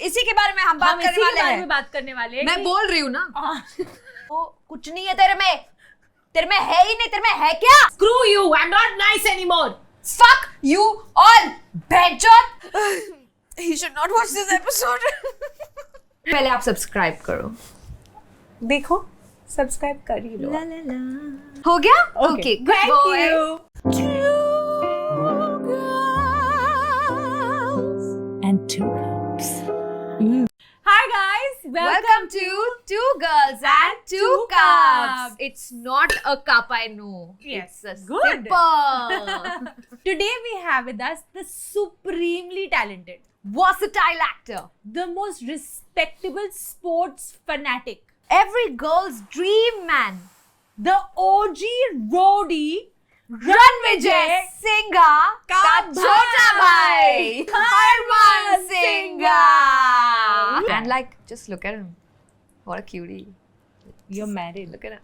इसी के बारे में हम बात करने वाले हैं। बात करने वाले हैं। मैं बोल रही हूँ ना। वो कुछ नहीं है तेरे में है ही नहीं, तेरे में है क्या? Screw you, I'm not nice anymore. Fuck you all, बेंचोद। He should not watch this episode. पहले आप सब्सक्राइब करो। देखो, सब्सक्राइब कर ही लो। हो गया? Okay, good Thank boy. you. And 2 cups. Hi guys, Welcome to Two Girls and Two Cups. It's not a cup, I know. Yes, It's a good. sipper. Today we have with us the supremely talented, Versatile actor. the most respectable sports fanatic, Every girl's dream man. the OG roadie, Ranvijay Singha का का छोटा भाई, भाई Harman Singha. Singha. And like, just look at him. What a cutie. you're married. Look at him.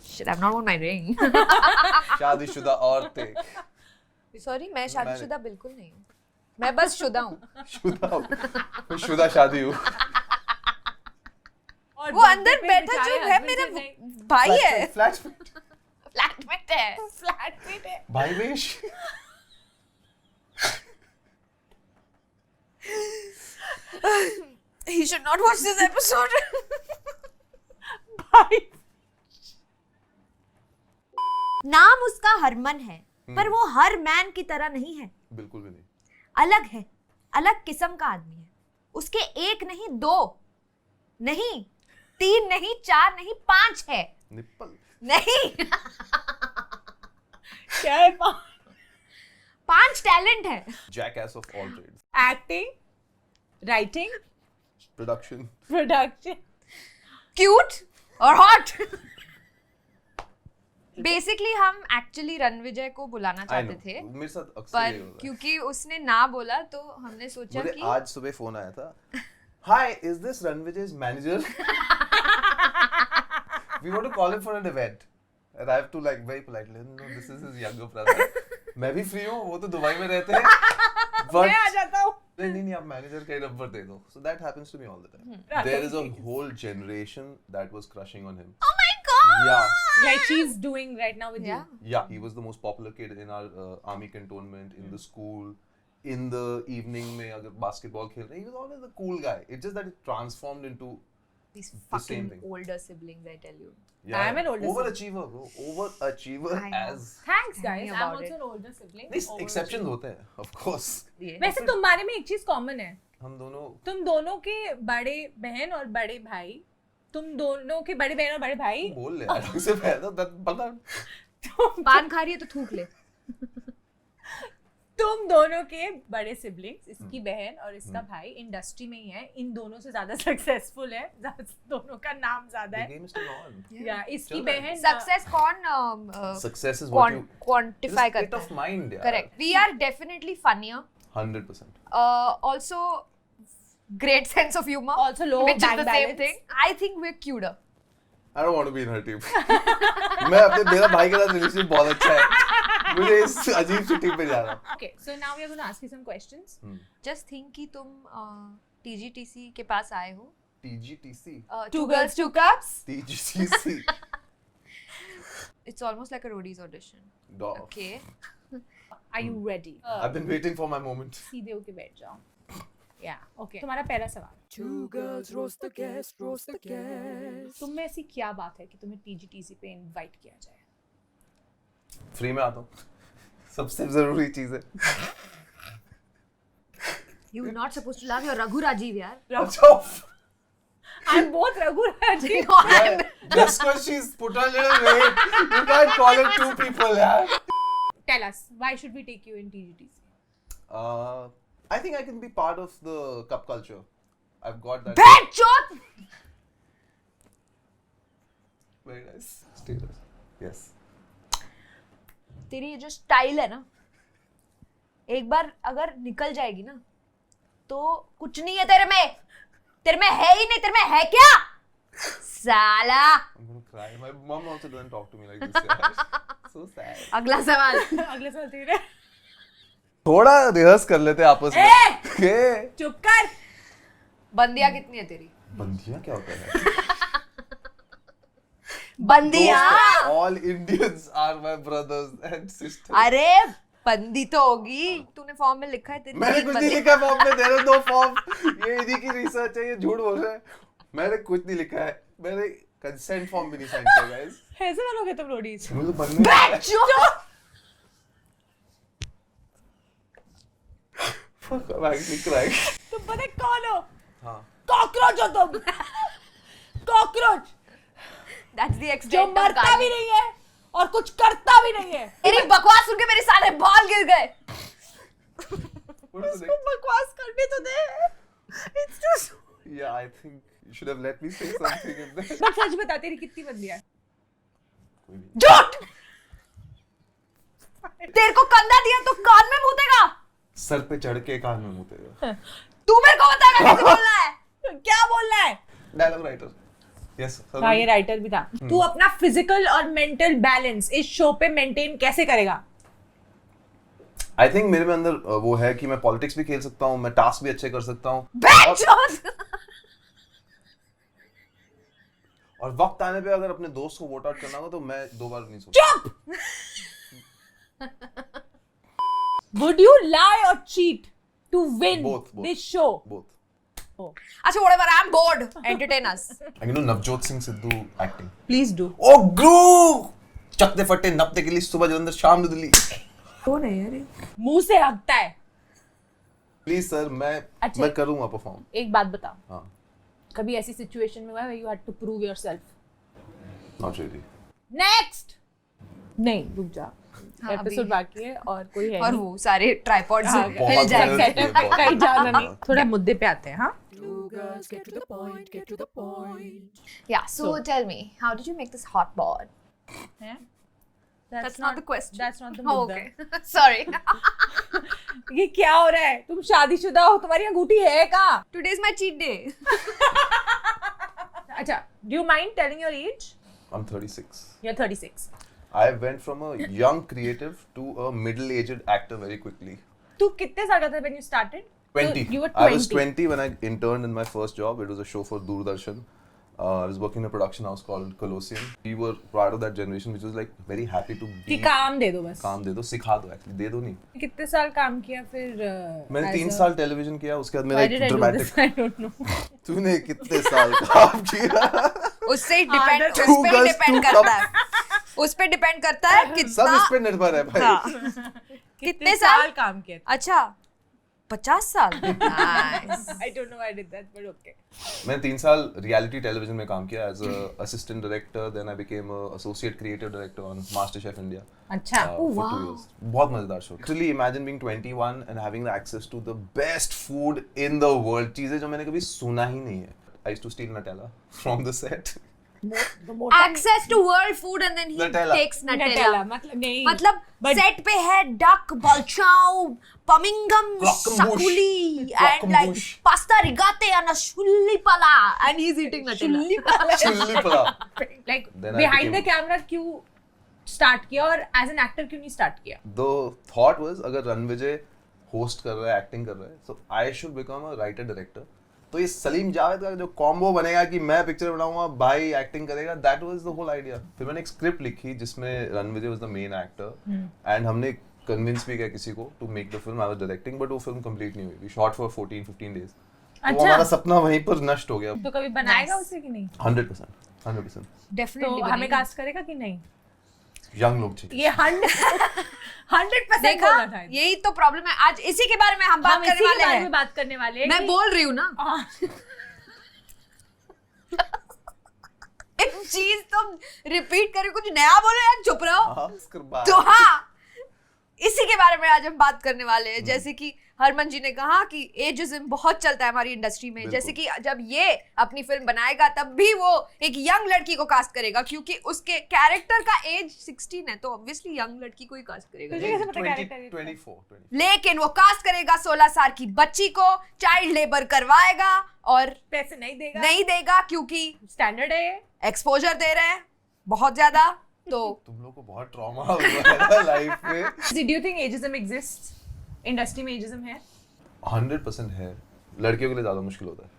Shit, I've not worn my ring. शादीशुदा औरतें Sorry, मैं शादीशुदा बिल्कुल नहीं हूँ. मैं बस शुदा हूँ. शुदा हूँ. मैं शुदा शादी हूँ. और वो अंदर बैठा जो है मेरा भाई है. फ्लैटमेट फ्लैटमेट है. फ्लैटमेट है. भाई वेश. He should not watch this episode. भाई. नाम उसका हरमन है, पर वो हर मैन की तरह नहीं है. बिल्कुल भी नहीं. अलग है, अलग किस्म का आदमी है. उसके 1 नहीं 2 नहीं 3 नहीं 4 नहीं 5 है. निप्पल. नहीं. क्या है? 5 टैलेंट है. Jackass of all trades. Acting, writing, Production. production. Cute और हॉट. बेसिकली हम एक्चुअली रणविजय को बुलाना I चाहते know. थे, मेरे साथ अक्सर पर यही होता है. क्योंकि उसने ना बोला तो हमने सोचा मुझे कि आज सुबह फोन आया था. Hi, is this Ranvijay's manager? We want to call him for an event. And I have to like very politely, no, this is his younger brother. मैं भी फ्री हूँ, वो तो दुबई में रहते हैं. मैं आ जाता हूँ. नहीं आप मैनेजर का नंबर दे दो. So that happens to me all the time. Right. There is a whole generation that was crushing on him. oh my god. Yeah. Like she's doing right now with Yeah. you. Yeah, he was the most popular kid in our army cantonment, in the school, in the evening में अगर basketball खेल रहे, he was always a cool guy. It's just that it transformed into These same fucking thing. older siblings, I tell you. I'm an older overachiever, bro. Overachiever I know. as Thanks Tell guys. me I'm about also it. an older sibling. these exceptions होते हैं, of course. Yeah. वैसे तुम्हारे में एक चीज common है. हम दोनों तुम दोनों के बड़े बहन और बड़े भाई, तुम दोनों के बड़े बहन और बड़े भाई, बोल ले अलग से पैदा पता. पान खा रही है तो थूक ले. तुम दोनों के बड़े सिबलिंग्स, इसकी बहन और इसका भाई इंडस्ट्री में ही है. इन दोनों से ज्यादा सक्सेसफुल है. दोनों का नाम ज्यादा The है. game is still on. या इसकी चल रहा है. बहन सक्सेस कौन Success is what you quantify state करता of है? mind. Yeah. Correct. We are definitely funnier. 100%. Also great sense of humor. Also low which is bank the same balance. thing. I think we're cuter. I don't want to be in her team. मेरा भाई के साथ relationship बहुत अच्छा है. मुझे इस अजीब सी टीम पे जाना. Okay, so now we are going to ask you some questions. Just think कि तुम TGTC के पास आए हो. TGTC. Two girls, two cups. TGCC. It's almost like a roadies audition. Dog. Okay. Are you ready? I've been waiting for my moment. सीधे होके बैठ जाओ. Yeah, okay. तुम्हारा पहला सवाल. Two girls roast the guest, roast the guest. तुम में ऐसी क्या बात है कि तुम्हें TGTC पे इनवाइट किया जाए? फ्री में आता हूँ. सबसे जरूरी चीज है. You're not supposed to laugh. You're Raghu Rajiv, yaar. अच्छा. I'm both Raghu Rajiv. Yeah, just because she's put on little weight, you can't call it two people, yeah. Tell us, why should we take you in TGTC? I think I can be part of the cup culture. I've got that. बैठ चोट. Very nice. Status. Yes. तेरी ये जो style है ना, एक बार अगर निकल जाएगी ना, तो कुछ नहीं है तेरे में है ही नहीं. तेरे में है क्या साला? I'm gonna cry. My mom also doesn't talk to me like this. Yeah. So sad. अगला सवाल. अगले साल थोड़ा रिहर्स कर लेते हैं आपस में. ए! के चुप कर. बंदिया कितनी है तेरी? बंदियां क्या होता है? बंदिया All Indians are my brothers and sisters. अरे बंदी तो होगी, तूने फॉर्म में लिखा है तेरी मैंने तीन कुछ नहीं बंदी। लिखा फॉर्म में, there is no form. ये इन्हीं की रिसर्च है, ये झूठ बोल रहे हैं. मैंने कुछ नहीं लिखा है, मैंने कंसेंट फॉर्म भी नहीं साइन किया गाइस. ऐसे बनोगे तुम रोडीज? मुझे तो बनने है. Fuck, I'm actually crying. तुम पता है कौन हो? हाँ. कॉकरोच हो तुम। कॉकरोच That's the extent जो of मरता गाली। भी नहीं है और कुछ करता भी नहीं है। तेरी बकवास सुन के मेरे सारे बाल गिर गए। What is तुम it? बकवास करने तो दे। It's just Yeah, I think you should have let me say something in there. But सच बता तेरी कितनी बंदियां है? कोई नहीं. झूठ। तेरे को कंधा दिया तो कान में मुतेगा। सर पे चढ़ के कान में मुतेगा. तू मेरे को बताना कैसे बोलना है। क्या बोलना है? Dialogue writer. Yes. हाँ ये राइटर भी था। तू अपना फिजिकल और मेंटल बैलेंस इस शो पे मेंटेन कैसे करेगा? आई थिंक मेरे में अंदर वो है कि मैं पॉलिटिक्स भी खेल सकता हूँ, मैं टास्क भी अच्छे कर सकता हूँ. और वक्त आने पे अगर अपने दोस्त को वोट आउट करना होगा तो मैं 2 बार नहीं सोचूंगा. चुप! Would you lie or cheat to win Both. this show? Both. अच्छा whatever, I'm bored. Entertain us. I know Navjot Singh Sidhu acting. Please do. Oh Gru! चकते फट्टे नपते के लिए सुबह जलंधर शाम न्यू दिल्ली. कौन है यार? मुंह से हकता है। प्लीज सर अच्छा। मैं करूंगा परफॉर्म. एक बात बता, हाँ. कभी ऐसी सिचुएशन में हुआ है you had to prove yourself? Not really. Next! नहीं, रुक जा। हाँ, एपिसोड अभी- बाकी है और कोई है और नहीं। वो सारे ट्राइपॉड्स हाँ, हिल बहुत जाएंगे। जरूरत है, बहुत कहीं जाना नहीं। जरूरत। थोड़ा मुद्दे पे आते हैं, हाँ? You guys get to the point, get to the point. Yeah, so tell me, how did you make this hot board? हैं? That's not the question. That's not the Oh, मुद्दा। okay. Sorry. ये क्या हो रहा है? तुम शादीशुदा हो, तुम्हारी अंगूठी है कहाँ? Today is my cheat day. अच्छा, do you mind telling your age? I'm 36. You're 36. I went from a young creative to a middle-aged actor very quickly. तू कितने साल का था when you started? 20. So you were 20. I was 20 when I interned in my first job. It was a show for Doordarshan. I was working in a production house called Colosseum. We were part of that generation which was like very happy to कि be. काम दे दो बस। काम दे दो, सिखा दो actually, दे दो नहीं. कितने साल काम किया फिर? मैंने as 3 a- साल टेलीविजन किया, उसके बाद मेरा Why did I एक do dramatic. this? I don't know. तूने कितने साल काम किया? उससे ही डिपेंड that's उस पे two girls, डिपेंड two करता है। उस पे डिपेंड करता है सब कितना। इस पे निर्भर है भाई. हाँ। कितने साल? साल काम किया? अच्छा 50 साल। Nice. I don't know why I did that, but okay. मैंने 3 साल रियलिटी टेलीविजन में काम किया as a assistant director. Then I became a associate creative director on MasterChef India. अच्छा। For 2 years. बहुत मजेदार show. Literally imagine being 21 and having the access to the best food in the world. चीजें जो मैंने कभी सुना ही नहीं है. I used to steal Nutella from the set. The motive- Access to world food and then he Nutella. takes Nutella. Nutella, मतलब नहीं। मतलब But- सेट पे है duck बल्चाओ पमिंगम Glockenbush. sakuli and like Glockenbush. pasta rigate and a shulli pala and he's eating Nutella. Chilli पड़ा. Like Then I behind the became- camera क्यों start किया और as an actor क्यों नहीं start किया? The thought was अगर Ranvijay host कर रहा है, acting कर रहा है, so I should become a writer director. तो ये सलीम जावेद का जो कॉम्बो बनेगा कि मैं पिक्चर बनाऊंगा, भाई एक्टिंग करेगा, that was the whole idea. फिर मैंने एक स्क्रिप्ट लिखी जिसमें Ranvijay was the main actor and हमने कन्विंस भी किया किसी को to make the film. I was directing but वो film complete नहीं हुई. We shot for 14-15 days. तो अच्छा। हमारा सपना वहीं पर नष्ट हो गया. तो कभी बनाएगा Nice. उसे कि नहीं? 100%. 100%. तो Definitely हमें कास्ट करेगा कि नहीं? यंग लोग चाहिए. ये 100% देखा बोला था। यही तो प्रॉब्लम है। आज इसी के बारे में हम बात हम इसी करने के वाले बारे हैं। में बात करने वाले हैं मैं कि- बोल रही हूँ ना। हाँ। एक चीज तुम रिपीट करो, कुछ नया बोलो यार, चुप रहो। हाँ, उसके बाद. तो हाँ, इसी के बारे में आज हम बात करने वाले हैं। जैसे कि हरमन जी ने कहा कि एजिज्म बहुत चलता है हमारी इंडस्ट्री में। बिल्कुल। जैसे कि जब ये अपनी फिल्म बनाएगा तब भी वो एक यंग लड़की को कास्ट करेगा क्योंकि उसके कैरेक्टर का एज 16 है, तो ऑब्वियसली यंग लड़की को ही कास्ट करेगा। तुझे कैसे पता 20, character है? 24. लेकिन वो कास्ट करेगा 16 साल की बच्ची को, चाइल्ड लेबर करवाएगा और पैसे नहीं देगा। नहीं देगा क्योंकि स्टैंडर्ड है ये। एक्सपोजर दे रहे हैं बहुत ज्यादा। तो तुम लोग को बहुत ट्रॉमा हुआ है लाइफ में. Do you think ageism exists? Industry में ageism है? 100% है. लड़कियों के लिए ज्यादा मुश्किल होता है.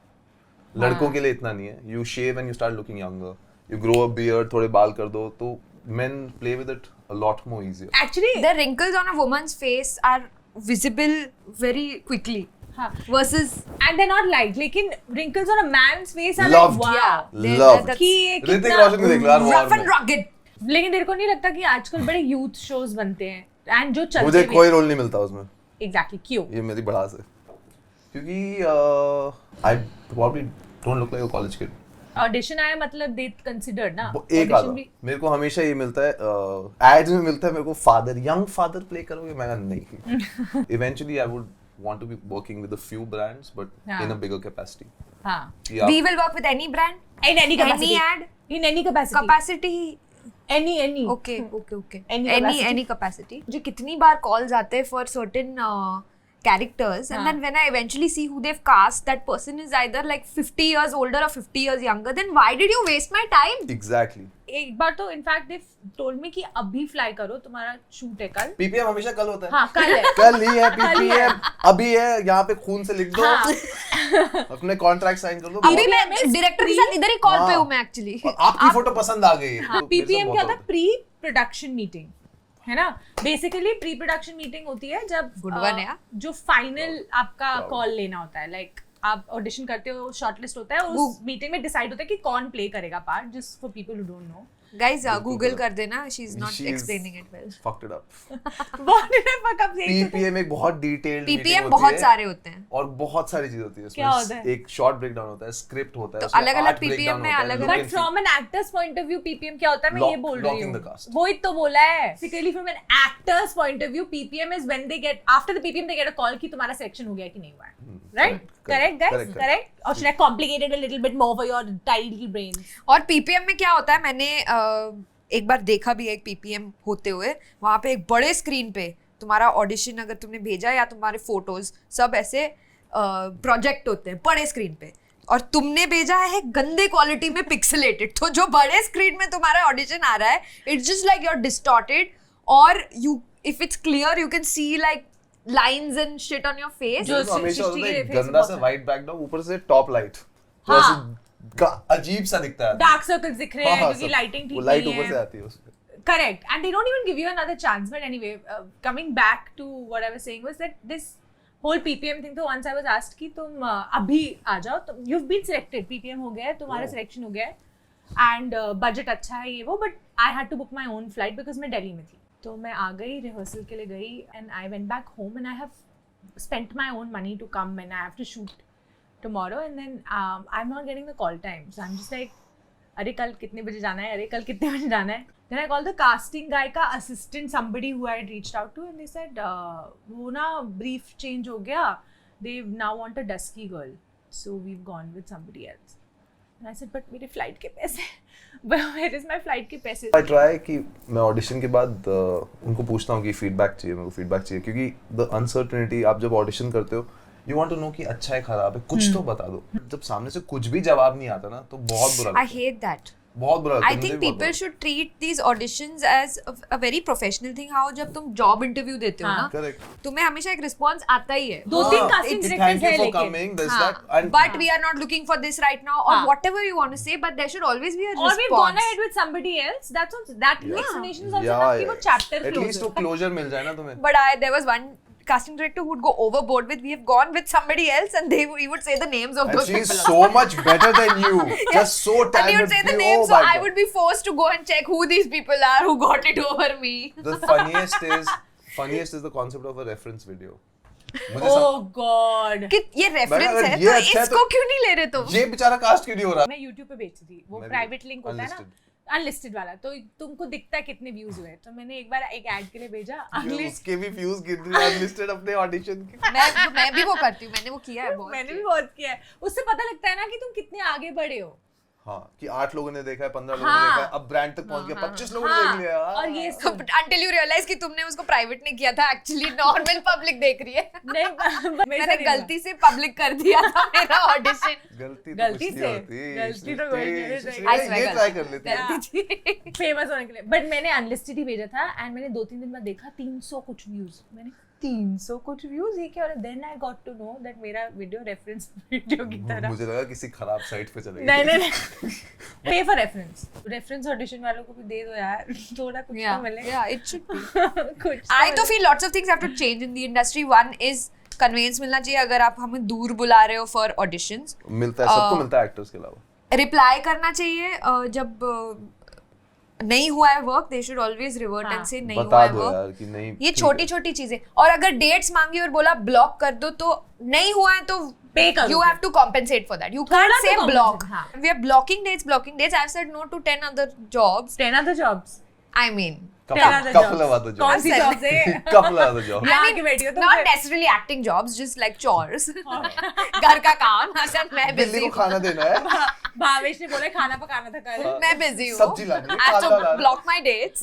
लड़कों के लिए इतना नहीं है. You shave and you start looking younger. You grow a beard, थोड़े बाल कर दो, तो men play with it a lot more easier. Actually, The wrinkles on a woman's face are visible very quickly हाँ. versus and they're not light. लेकिन wrinkles on a man's face are Loved. like wow. Loved. कि ये ऋतिक कितना रोशन को देख लो यार war rough and में. rugged. लेकिन तेरे को नहीं लगता कि आजकल बड़े यूथ शोज बनते हैं एंड जो चलते मुझे कोई रोल नहीं मिलता उसमें. एग्जैक्टली क्यों ये मेरी बढ़ास है. क्योंकि I probably don't look like a college kid. Audition आया मतलब दे कंसीडर्ड ना वो एक Audition आधा भी मेरे को हमेशा ये मिलता है एड्स में मिलता है मेरे को फादर यंग फादर प्ले करोगे मैं कहा नहीं. Eventually I would want to be working with a few brands but हाँ. In a bigger capacity. हाँ We will work with any brand, in any capacity ad, in any capacity capacity. any Okay, okay. Any capacity. Any capacity. मुझे कितनी बार calls आते हैं for certain characters, and हाँ. then when I eventually see who they've cast, that person is either like 50 years older or 50 years younger. Then why did you waste my time? Exactly. एक बार तो in fact they told me कि अभी fly करो तुम्हारा shoot है कल. Ppm हमेशा कल होता है. हाँ कल है कल ही है कल ही है. पीपीएम अभी है यहाँ पे खून से लिख दो. हाँ. अपने कॉन्ट्रैक्ट साइन कर दो. अभी मैं डायरेक्टर के साथ इधर ही कॉल पे हाँ. हूँ मैं एक्चुअली. और आपकी फोटो पसंद आ गई. हाँ, तो मेरे से पीपीएम बहुत क्या होता होता है प्री प्रोडक्शन मीटिंग है ना. बेसिकली प्री प्रोडक्शन मीटिंग होती है जब Good one, yeah. जो फाइनल आपका कॉल लेना होता है. लाइक आप ऑडिशन करते हो शॉर्टलिस्ट होता है और उस मीटिंग में डिसाइड होता है कि कौन प्ले करेगा part. Just for people who don't know. Guys, Google कर देना. She's not She's explaining it well. fucked it up. What did I fuck up saying? Ppm एक बहुत डिटेल्ड PPM बहुत सारे होते हैं. और बहुत सारी चीज होती है. क्या होता है? एक शॉर्ट ब्रेकडाउन होता है, स्क्रिप्ट होता है, तो उसमें अलग-अलग art PPM breakdown में होता है, अलग-अलग- look But and from an actor's point of view, PPM क्या होता है मैं ये बोल रही locking the हूँ. cast. वो ही तो बोला है. Basically from an actor's point of view, PPM is when they get after the PPM they get a call कि तुम्हारा selection हो गया कि नहीं हुआ है. Right? Correct, guys? Correct? Or should I complicate it a little bit more for your tiny little brains? और ppm में क्या होता है, मैंने एक बार देखा भी है एक पीपीएम होते हुए. वहाँ पे एक बड़े स्क्रीन पे तुम्हारा ऑडिशन अगर तुमने भेजा या तुम्हारे फोटोज सब ऐसे प्रोजेक्ट होते हैं बड़े स्क्रीन पे, और तुमने भेजा है गंदे क्वालिटी में पिक्सेलेटेड. तो जो बड़े स्क्रीन में तुम्हारा ऑडिशन आ रहा है, it's just like you are distorted, और you if it's clear you can see like lines and shit on your face. जो तो हमेशा सृष्टि होता के है face गंदा बहुत सा है. व्हाइट बैकग्राउंड, ऊपर से टॉप लाइट. तो हाँ. ऐसे अजीब सा दिखता है. Dark circles दिख रहे हैं हाँ, क्योंकि सब- लाइटिंग ठीक वो लाइट नहीं ऊपर से है. आती है उसमें. Correct, and they don't even give you another chance. But anyway, coming back to what I was saying was that this whole PPM thing. तो once I was asked कि तुम अभी आ जाओ, तो you've been selected. PPM हो गया है, तुम्हारा Oh. selection हो गया है, and budget अच्छा है ये वो. But I had to book my own flight because मैं दिल्ली में थी. तो मैं आ गई रिहर्सल के लिए गई, and I went back home and I have spent my own money to come and I have to shoot tomorrow, and then I'm not getting the call time. So I'm just like, अरे कल कितने बजे जाना है, अरे कल कितने बजे जाना है. Then I called the casting guy का assistant, somebody who I had reached out to, and they said वो ना brief change हो गया, they now want a dusky girl, so we've gone with somebody else. And I said but मेरे flight के पैसे, where is my flight के पैसे? I try कि मैं ऑडिशन के बाद उनको पूछता हूँ कि फीडबैक चाहिए, मेरे को फीडबैक चाहिए, क्योंकि द अनसर्टेनिटी, आप जब ऑडिशन करते हो यू वांट टू नो कि अच्छा है खराब है, कुछ तो बता दो. जब सामने से कुछ भी जवाब नहीं आता ना तो बहुत बुरा लगता I है. hate that. बहुत बुरा लगता है. I think मुझे भी बहुत people बुरा should treat these auditions as a very professional thing. How जब तुम job interview देते हो हाँ. ना, Correct. तुम्हें हमेशा एक response आता ही है. दो तीन हाँ, casting it's directors thank you हैं for लेकिन. coming, this, हाँ. that, and But we are not looking for this right now, or हाँ. whatever you want to say. But there should always be a Or we've gone response. ahead with somebody else. That Yeah. explanation is also Yeah, enough कि yeah. वो chapter At least closes. वो closure मिल जाए ना तुम्हें. But there was one casting director who would go overboard with. We have gone with somebody else, and he would say the names of And those she's people. so much better than you. Just so And he talented. would say the Oh names, so my I God. would be forced to go and check who these people are who got it over me. The funniest is the concept of a reference video. मुझे Oh God. कि ये reference अगर है, ये तो अच्छा है इसको क्यों नहीं ले रहे तुम? ये बेचारा कास्ट क्यों नहीं हो रहा? मैं YouTube पे बेचती थी. वो मैं भी. प्राइवेट लिंक होता है ना, Unlisted. अनलिस्टेड वाला. तो तुमको दिखता है कितने व्यूज हुए. तो मैंने एक बार एक ऐड के लिए भेजा. अगले उसके भी व्यूज गिर रहे हैं अनलिस्टेड अपने ऑडिशन के. मैं भी वो करती हूँ. मैंने वो किया है बहुत. मैंने भी बहुत किया है. उससे पता लगता है ना कि तुम कितने आगे बढ़े हो. हाँ कि 8 लोगों ने देखा है, 15 लोगों हाँ. ने देखा है, अब ब्रांड तक पहुंच गया, 25 लोगों ने हाँ. देख लिया. और ये So, until you realize कि तुमने उसको प्राइवेट नहीं किया था, एक्चुअली नॉर्मल पब्लिक देख रही है. नहीं मैंने गलती से पब्लिक कर दिया था मेरा ऑडिशन. गलती गलती कुछ से. नहीं होती. गलती तो कोई नहीं होती. सृष्टि, I swear ये गलती. ट्राई कर लेते हैं. गलती थी. फेमस होने के लिए. बट मैंने अनलिस्टेड ही भेजा था, एंड मैंने 2-3 दिन बाद देखा 300 कुछ व्यूज. मैंने 300 कुछ व्यूज ये क्या, then I got to know that मेरा वीडियो रेफरेंस वीडियो की तरह मुझे लगा किसी खराब साइट पे चलेगा। नहीं पे फॉर रेफरेंस ऑडिशन वालों को भी दे दो यार, थोड़ा कुछ तो मिले। yeah, it should be. कुछ I तो feel lots of things have to change in the industry. One is convenience मिलना चाहिए अगर आप हमें दूर बुला रहे हो for auditions. मिलता है, सबको मिलता है एक्टर्स के अलावा। रिप्लाई करना चाहिए जब नहीं हुआ है work, they should always revert and से नहीं बता हुआ है दो यार वर्क। कि नहीं, ये ठीक छोटी है। छोटी चीजें, और अगर डेट्स मांगी और बोला ब्लॉक कर दो तो नहीं हुआ है तो Pay करो you फिर। have to compensate for that. You थोड़ा can't तो say compensate, block. हाँ। We are blocking dates. I've said no to 10 other jobs. 10 other jobs। I mean, Ten other couple of jobs। other कौन jobs। सी jobs है? couple of other jobs। यहाँ की बेटी हो तो not फिर- necessarily acting jobs, just like chores. घर का काम, अच्छा मैं दिल्ली busy को खाना देना है। भावेश ने बोला खाना पकाना था कल। मैं busy हूँ. सब्जी लानी है, I have खाना to लाना। block my dates.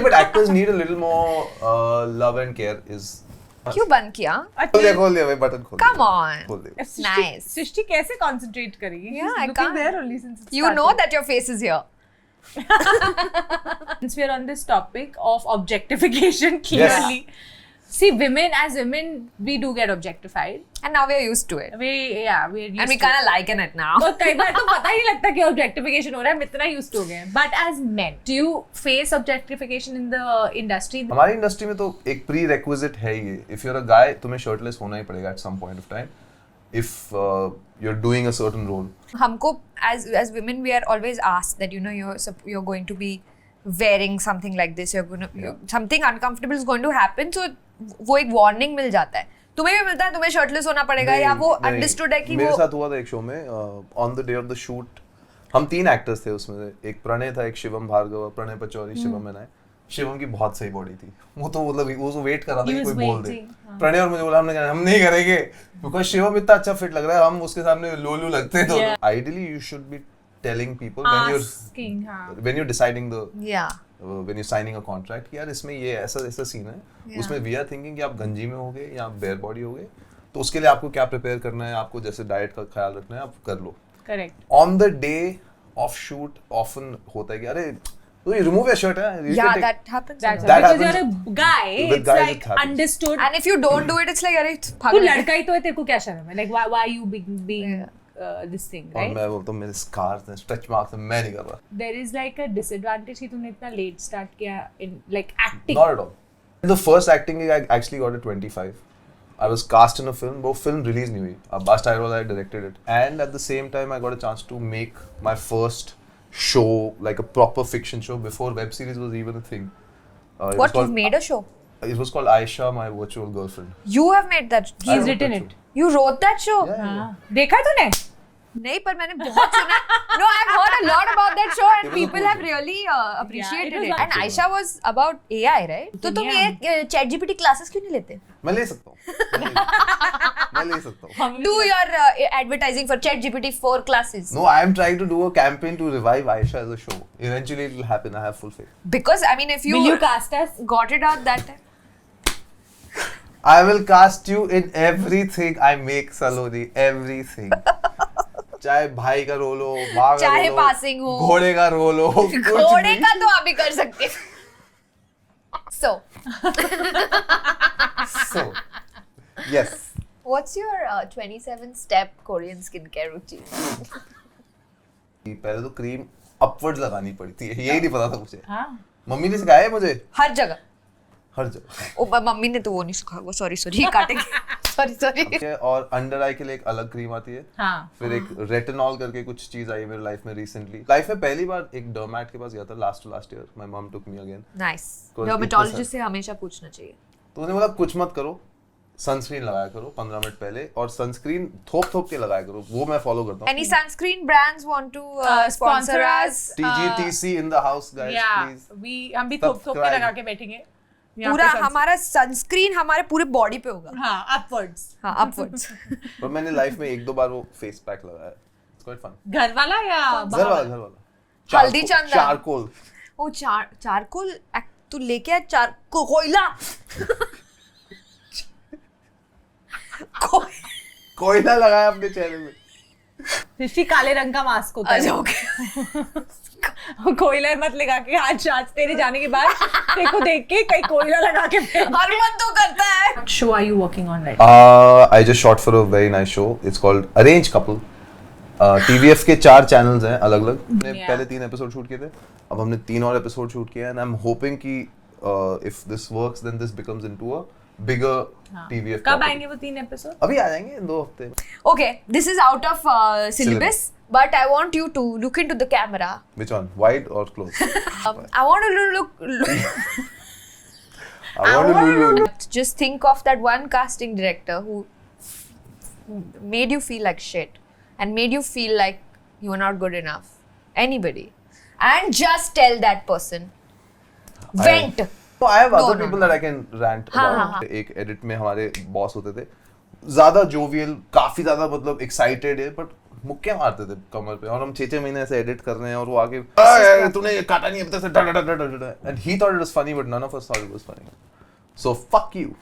But actors need a little more love and care is। क्यों बंद किया? खोल दे भाई, बटन खोल दे। Come on. खोल दे। Nice. सृष्टि कैसे concentrate करेगी? Yeah, I Looking can't. there only since it You know started. that your face is here. Since we are on this topic of objectification, clearly, see, as women, we do get objectified. And now we are used to it. We're used And we to kind it. of liken it now. तो कई बार तो पता ही नहीं लगता कि objectification हो रहा है, हम इतना used हो गए हैं. But as men, do you face objectification in the industry? हमारी इंडस्ट्री में तो एक प्री रेक्विजिट है ये, इफ यूर अ गाय तुम्हें शर्टलेस होना ही पड़ेगा at some point of time if you are doing a certain role. हमको as women we are always asked that you're going to be wearing something like this, something uncomfortable is going to happen, so वो एक warning मिल जाता है। तुम्हें भी मिलता है तुम्हें शर्टलेस होना पड़ेगा, या वो अंडरस्टूड है कि मेरे वो साथ हुआ था एक शो में on the day of the shoot. हम 3 एक्टर्स थे उसमें से, एक प्रणय था, एक शिवम भार्गव, प्रणय पचौरी, शिवम एंड आई। शिवम की बहुत सही बॉडी थी, वो तो मतलब वो तो वेट कर रहा था He कि was कोई बोल दे। waiting, हाँ। प्रणय और मुझे बोला हम नहीं करेंगे बिकॉज़ शिवम इतना अच्छा फिट लग रहा है, हम उसके सामने लोलू लगते हैं। तो ideally you should be telling people Asking, हाँ। when you're deciding the yeah when you're signing a contract कि यार इसमें ये ऐसा सीन है, उसमें वी आर थिंकिंग कि आप गंजी में होगे या आप बेयर बॉडी होगे, तो उसके लिए आपको क्या प्रिपेयर करना है, आपको जैसे डाइट का ख्याल रखना है आप कर लो। Correct. On the day of shoot often होता है कि अरे तो you remove your shirt, yeah that happens That's That because happens. you're a guy. With It's guys like it happens. understood. and if you don't do it it's like अरे तू पागल है। लड़का ही तो है, तेरे को क्या शर्म है? Like why you being this thing, और right? मैं बोलता हूँ मेरे स्कार्स हैं, स्ट्रेच मार्क्स हैं, मैं नहीं कर रहा। There is like a disadvantage कि तूने इतना late start किया in like acting. Not at all. The first acting gig I actually got at 25. I was cast in a film, वो film release नहीं हुई। Abbas Tyrell I directed it, and at the same time I got a chance to make my first show, like a proper fiction show before web series was even a thing. It was what called- you've made a show? It was called Aisha, My Virtual Girlfriend. You have made that. I He's wrote written that it. show. You wrote that show? Yeah, yeah. हाँ. देखा है तूने? नहीं, पर मैंने बहुत सुना। No, I've heard a lot about that show and It was a people cool have show. really appreciated was it. And awesome. Aisha was about AI, right? तो तुम ये ChatGPT classes क्यों नहीं लेते? मैं ले सकता हूँ। मैं ले सकता हूँ। Do your advertising for ChatGPT 4 classes. No, I am trying to do a campaign to revive Aisha as a show. Eventually it will happen. I have full faith. Because I mean, if Will you cast us? got it out that time. I will cast you in everything I make, Saloni. Everything. चाहे भाई का role हो, माँ का चाहे role passing हो, घोड़े का रोल हो, कुछ घोड़े भी। का तो आप भी कर सकते हैं। So, So, yes. what's your 27-step Korean skincare routine? पहले तो क्रीम अपवर्ड्स लगानी पड़ती है, यही नहीं पता था मुझे। हाँ. मम्मी ने सिखाया है मुझे हर जगह। हर जगह। ओ मम्मी ने तो वो नहीं सिखाया, सॉरी काटेंगे। सॉरी। और अंडर आई के लिए एक अलग क्रीम आती है। हाँ. फिर एक रेटिनॉल करके कुछ चीज आई मेरी लाइफ में रिसेंटली। लाइफ में पहली बार एक डर्मैट के पास गया था last year. My mom took me again. Nice. Because dermatologist से हमेशा पूछना चाहिए। तो उन्होंने बोला कुछ मत करो, सनस्क्रीन लगाया करो 15 मिनट पहले, और सनस्क्रीन थोप के लगाया करो। वो मैं फॉलो करता हूँ। Any sunscreen brands want to sponsor us? TGTC in the house guys, Yeah. please. हम भी थोप के Subscribe. लगा के बैठेंगे. यहाँ पूरा पे sunscreen. हमारा सनस्क्रीन हमारे पूरे बॉडी पे होगा। हाँ, upwards. हाँ, upwards। पर मैंने लाइफ में 1-2 बार वो फेस पैक लगाया। It's quite fun. घर वाला या घर वाला। हल्दी चंदन। चारकोल। ओ चारकोल तू लेके आ कोयला। कोयला लगाया अपने चेहरे में। ऋषि काले रंग का मास्क होता अच्छा है ओके कोयला मत लगा के आज तेरे जाने के बाद तेरे को देख के कहीं कोयला लगा के हरमन तो करता है. Show are you working on right I just shot for a very nice show. It's called Arranged Couple. TVF के 4 चैनल्स हैं अलग अलग. हमने Yeah. पहले 3 एपिसोड शूट किए थे. अब हमने 3 और एपिसोड शूट किए हैं. And I'm hoping कि if this works, then this becomes into a bigger TVF. कब property. आएंगे वो 3 एपिसोड अभी आ जाएंगे 2 हफ्ते. Okay, this is out of syllabus, but I want you to look into the camera. Which one? Wide or close? I want you to look. I want to look. Just think of that one casting director who made you feel like shit and made you feel like you were not good enough. Anybody. And just tell that person. Vent. No, I have other No, people no. that I can rant हाँ, about. हाँ. एक edit में हमारे boss होते थे ज्यादा jovial काफी ज्यादा मतलब एक्साइटेड है बट मुक्के मारते थे कमर पे और हम 6 महीने ऐसे एडिट कर रहे हैं और वो आगे यार तूने ये काटा नहीं है पता से and he thought it was funny but none of us thought it was funny so fuck you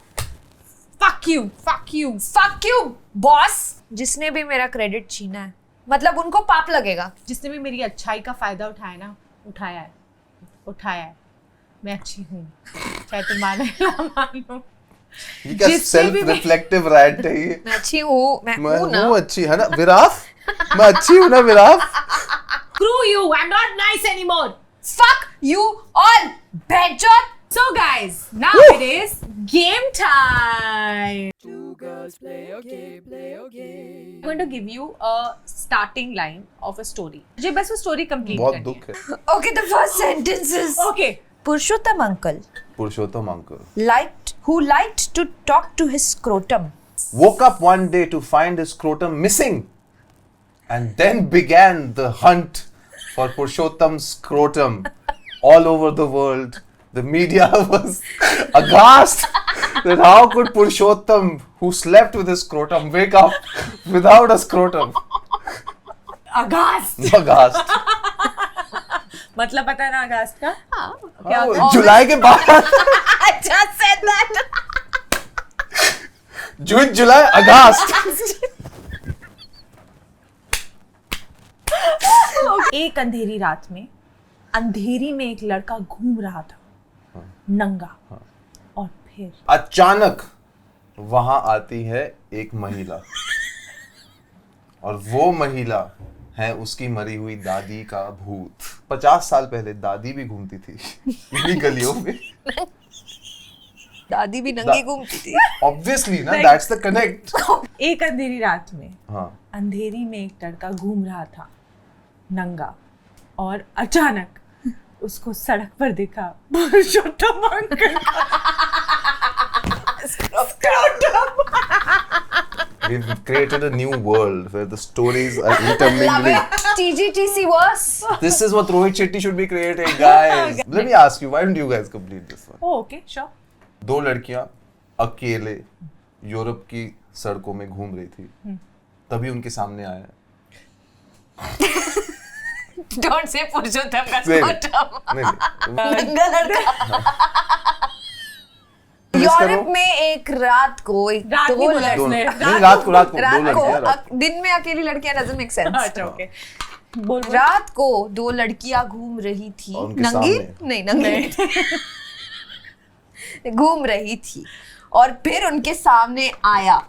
Fuck you. Fuck you. Fuck you, boss. जिसने भी मेरा क्रेडिट छीना है मतलब उनको पाप लगेगा. जिसने भी मेरी अच्छाई का फायदा उठाया है मैं अच्छी हूँ चाहे तुम मानो या ना मानो ये क्या जिससे भी सेल्फ रिफ्लेक्टिव रैंट है ये मैं अच्छी हूँ. मैं हूँ ना. हूँ अच्छी है ना विराफ मैं अच्छी हूँ ना विराफ screw you I'm not nice anymore Fuck you all. Bedjot. so guys now it is game time Two girls play a game, play a game. I'm going to give you a starting line of a story मुझे बस वो story complete बहुत करनी दुख है Okay, the first sentence is okay Purushottam uncle Purushottam uncle who liked to talk to his scrotum. woke up one day to find his scrotum missing and then began the hunt for Purushottam's scrotum all over the world. The media was aghast that how could Purushottam, who slept with his scrotum, wake up without a scrotum? अगास्ट Aghast. मतलब पता है ना अगास्ट का क्या होता हाँ, जुलाई के बाद I just said that. जून जुलाई अगस्त एक अंधेरी रात में अंधेरी में एक लड़का घूम रहा था नंगा और फिर अचानक वहां आती है एक महिला और वो महिला है उसकी मरी हुई दादी का भूत 50 साल पहले दादी भी घूमती थी इन्हीं गलियों में दादी भी नंगी घूमती थी. ऑब्वियसली ना दैट्स द कनेक्ट एक अंधेरी रात में हाँ अंधेरी में एक लड़का घूम रहा था नंगा और अचानक उसको सड़क पर देखा पुरुषोत्तम uncle we've created a new world where the stories are intermingling. TGTC worse. This is what Rohit Shetty should be creating, guys. Let me ask you, why don't you guys complete this one? Okay sure 2 लड़कियां अकेले Europe की सड़कों में घूम रही थी तभी उनके सामने आया Don't say पुरुषोत्तम का नहीं, scrotum. नहीं नंगा लड़का. यूरोप में एक रात को एक रात दो नहीं बोला लड़- इसने। नहीं रात को दो रात को लड़कियां रात दिन में अकेली लड़कियां doesn't make sense. अच्छा ओके बोल रात को 2 लड़कियां घूम रही थी और उनके नंगी सामने। नहीं नंगी घूम रही थी और फिर उनके सामने आया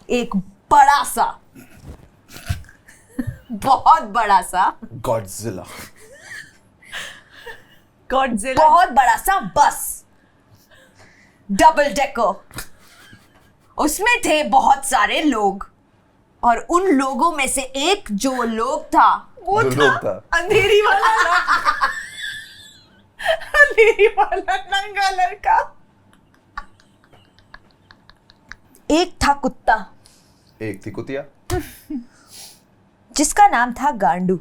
एक बड़ा सा बहुत बड़ा सा गॉडजिला गॉडजिला बहुत बड़ा सा बस डबल डेकर उसमें थे बहुत सारे लोग और उन लोगों में से एक जो लोग था वो जो लोग था अंधेरी वाला अंधेरी वाला नंगा लड़का एक था कुत्ता एक थी कुतिया जिसका नाम था गांडू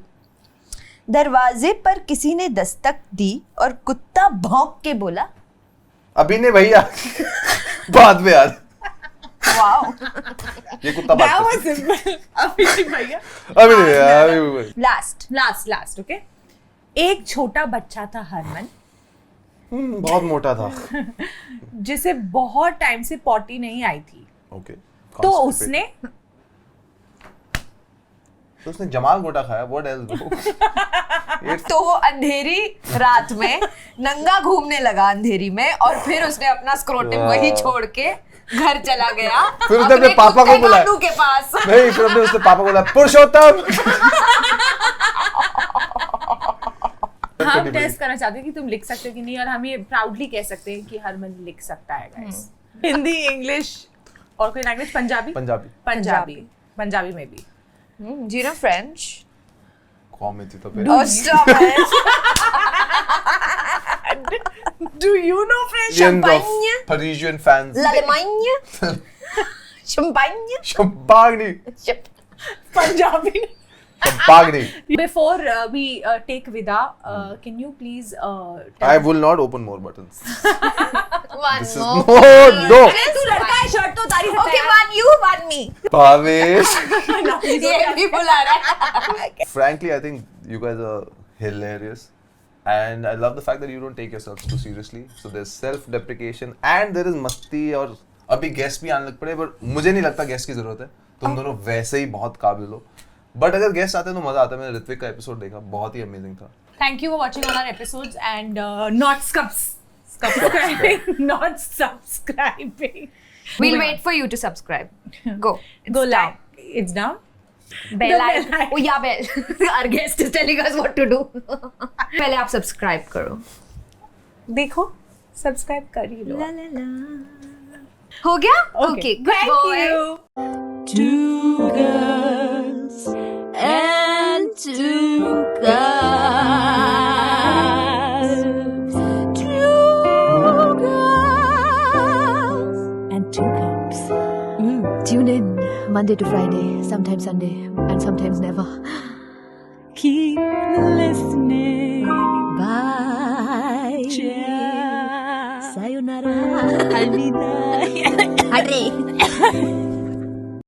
दरवाजे पर किसी ने दस्तक दी और कुत्ता भौंक के बोला अभी ने भैया बाद में यार वाओ ये कुत्ता That बात was simple. अभी भैया अभी नहीं भैया अभी नहीं। लास्ट ओके एक छोटा बच्चा था हरमन बहुत मोटा था जिसे बहुत टाइम से पॉटी नहीं आई थी ओके तो उसने तो उसने जमाल गोटा खाया, व्हाट एल्स ब्रो? तो वो अंधेरी रात में नंगा घूमने लगा अंधेरी में, और फिर उसने अपना स्क्रोटम वही छोड़ के घर चला गया। फिर उसने अपने पापा को बुलाया नानू के पास। नहीं, फिर उसने उससे पापा को बोला पुरुषोत्तम। हम टेस्ट करना चाहते हैं कि तुम लिख सकते हो कि नहीं, और हम ये प्राउडली कह सकते हैं कि हरमन लिख सकता है गाइस। हिंदी, इंग्लिश और कोई लैंग्वेज? पंजाबी पंजाबी में भी। Do you know French? कौन में थी तो फिर? Oh, stop it. Do you know French? Champagne? Parisian fans. L'Allemagne? Champagne? Champagne. Punjabi. Champagne. Before we take vida, can you please tell I will not open more buttons. One This is more. no. तू लड़का है, shirt तो उतारी सकता Okay, है। one you, one me. Bhavesh. ये भी बुला रहा है। Frankly, I think you guys are hilarious. And I love the fact that you don't take yourselves too seriously. So there's self-deprecation and there is मस्ती, और अभी गेस्ट भी आने लग पड़े, but मुझे नहीं लगता गेस्ट की जरूरत है। तुम दोनों वैसे ही बहुत काबिल हो। बट अगर गेस्ट आते हैं तो मजा आता है। मैंने ऋत्विक का एपिसोड देखा, बहुत ही अमेजिंग था। Thank you for watching all our episodes and not subscribing, not subscribing. We'll Moving wait for you to subscribe. Go. Go It's live. down. It's down. Bell The icon. bell icon. Oh yeah, bell. Our guest is telling us what to do. पहले आप subscribe करो। देखो, subscribe कर ही लो। हो गया? Okay. Good Thank boy. you. Two girls and two guys. Two girls and two cups. Tune in Monday to Friday, sometimes Sunday, and sometimes never. Keep listening. Bye. Ciao. Sayonara. Alvida. Arre.